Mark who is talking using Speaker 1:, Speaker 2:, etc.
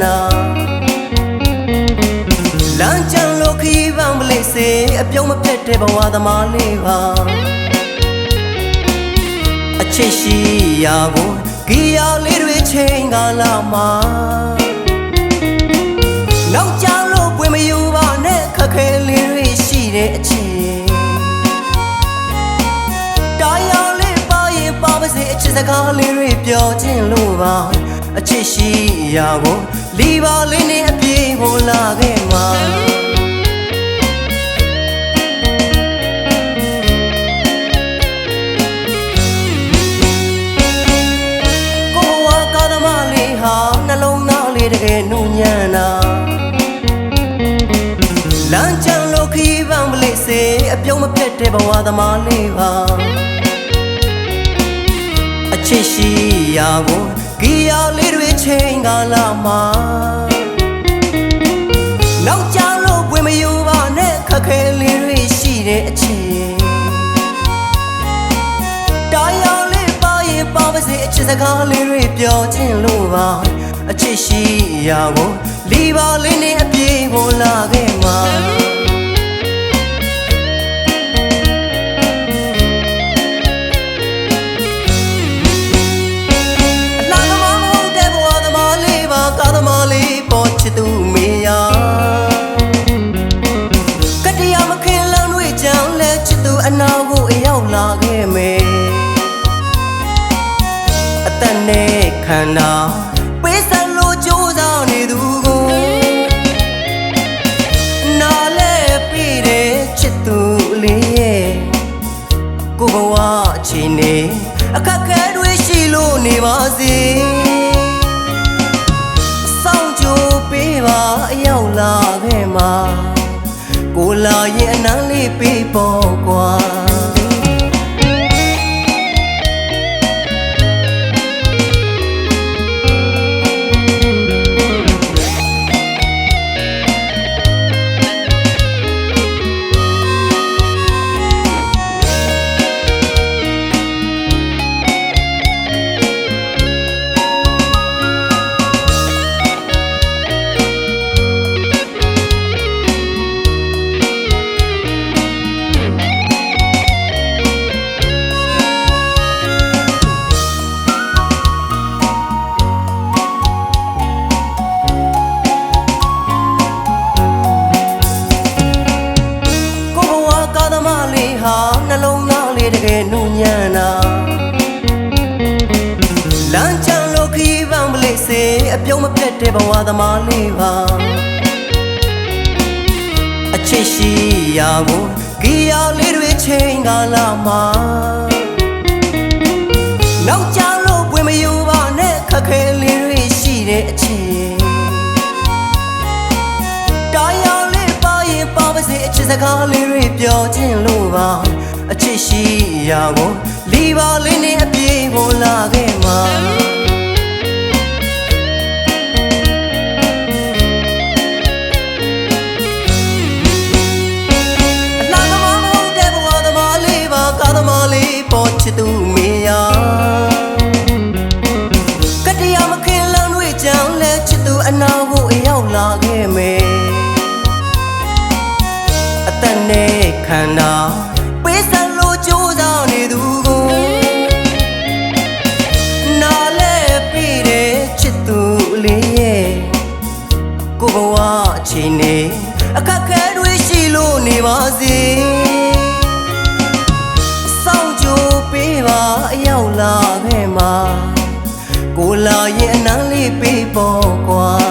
Speaker 1: နာလမ်းကြမ်းလို့ခီးပန်းမလေးစေအပြုံးမပြတ်တဲ့ဘဝသမားလေးပါအချစ်ရှိရာကိုဂီယာလေးတွေချိန်ကာလမှာနောက်ကြလို့ပွင့်မယူပါနဲ့ခက်ခဲလေးတွေရှိတဲ့အချိန်တာယာလေးပါရင်ပါပါစေအချစ်စကားလေးတွေပြောခြင်းလို့ပါအချစ်ရှိရာကိုလီပါလေးနဲ့အပြေကိုလာခဲ့မှာနှလုံးသားလေးတကယ်နူညံ့တာလမ်းကြမ်းလို့ခီးပန်းမလေးစေအပြုံးမပြတ်တဲ့ဘဝသမားလေးပါအချစ်ရှိရာကိုဂီယာလေးတွေချိန်ကာလမှာနောက်ကြလို့ပွင့်မယူပါနဲ့ခက်ခဲလေးတွေရှိတဲ့အချိန်တာယာလေးပါရင်ပါပါစေအချစ်စကားလေးတွေပြောခြင်းလို့ပါအချစ်ရှိရာကိုလီပါလေးနဲ့အပြေကိုလာခဲ့မှာအလားသမားမဟုတ်တဲ့ဘဝသမားလေးပါကားသမားလေးပေါ်ချစ်သူမေယာကတရားမခင်လမ်းတွေကြောင့်လဲချစ်သူအနာကိုအရောက်လာခဲ့မယ်အသက်နဲ့ခန္ဓာပေးစလို့ကြိုးစားနေသူကိုနားလဲပြီးတဲ့ချစ်သူလေးရဲ့ကိုဘဝအချိန်နဲ့အခက်ခဲတွေရှိလို့နေပါစေစောင့်ကြိုးပေးပါအရောက်လာခဲ့မှာကိုလာရဲ့အနမ်းလေးပေးပေါ်ကွာနှလုံးသားလေးတကယ်နူညံ့တာလမ်းကြမ်းလို့ခီးပန်းမလေးစေအပြုံးမပြတ်တဲ့ဘဝသမားလေးပါအချစ်ရှိရာကိုဂီယာလေးတွေချိန်ကာလမှာနောက်ကြလို့ပွင့်မယူပါနဲ့ခက်ခဲလေးတွေရှိတဲ့အချိန်တာယာလေးပါရင်ပါပါစေအချစ်စကားလေးတွေပြောခြင်းလို့ပါအချစ်ရှိရာကိုလီပါလေးနဲ့အပြေကိုလာခဲ့မှာအလားသမားမဟုတ်တဲ့ဘဝသမားလေးပါကားသမားလေးပေါ်ချစ်သူမေယာကတရားမခင်လမ်းတွေကြောင့်လဲချစ်သူအနာကိုအရောက်လာခဲ့မယ်အသက်နဲ့ခန္ဓာပေးစလို့ကြိုးစားနေသူကိုနားလဲပြီးတဲ့ချစ်သူလေးရဲ့ကိုဘဝအချိန်နဲ့အခက်ခဲတွေရှိလို့နေပါစေစောင့်ကြိုးပေးပါအရောက်လာခဲ့မှာကိုလာရဲ့အနမ်းလေးပေးပေါ်ကွာ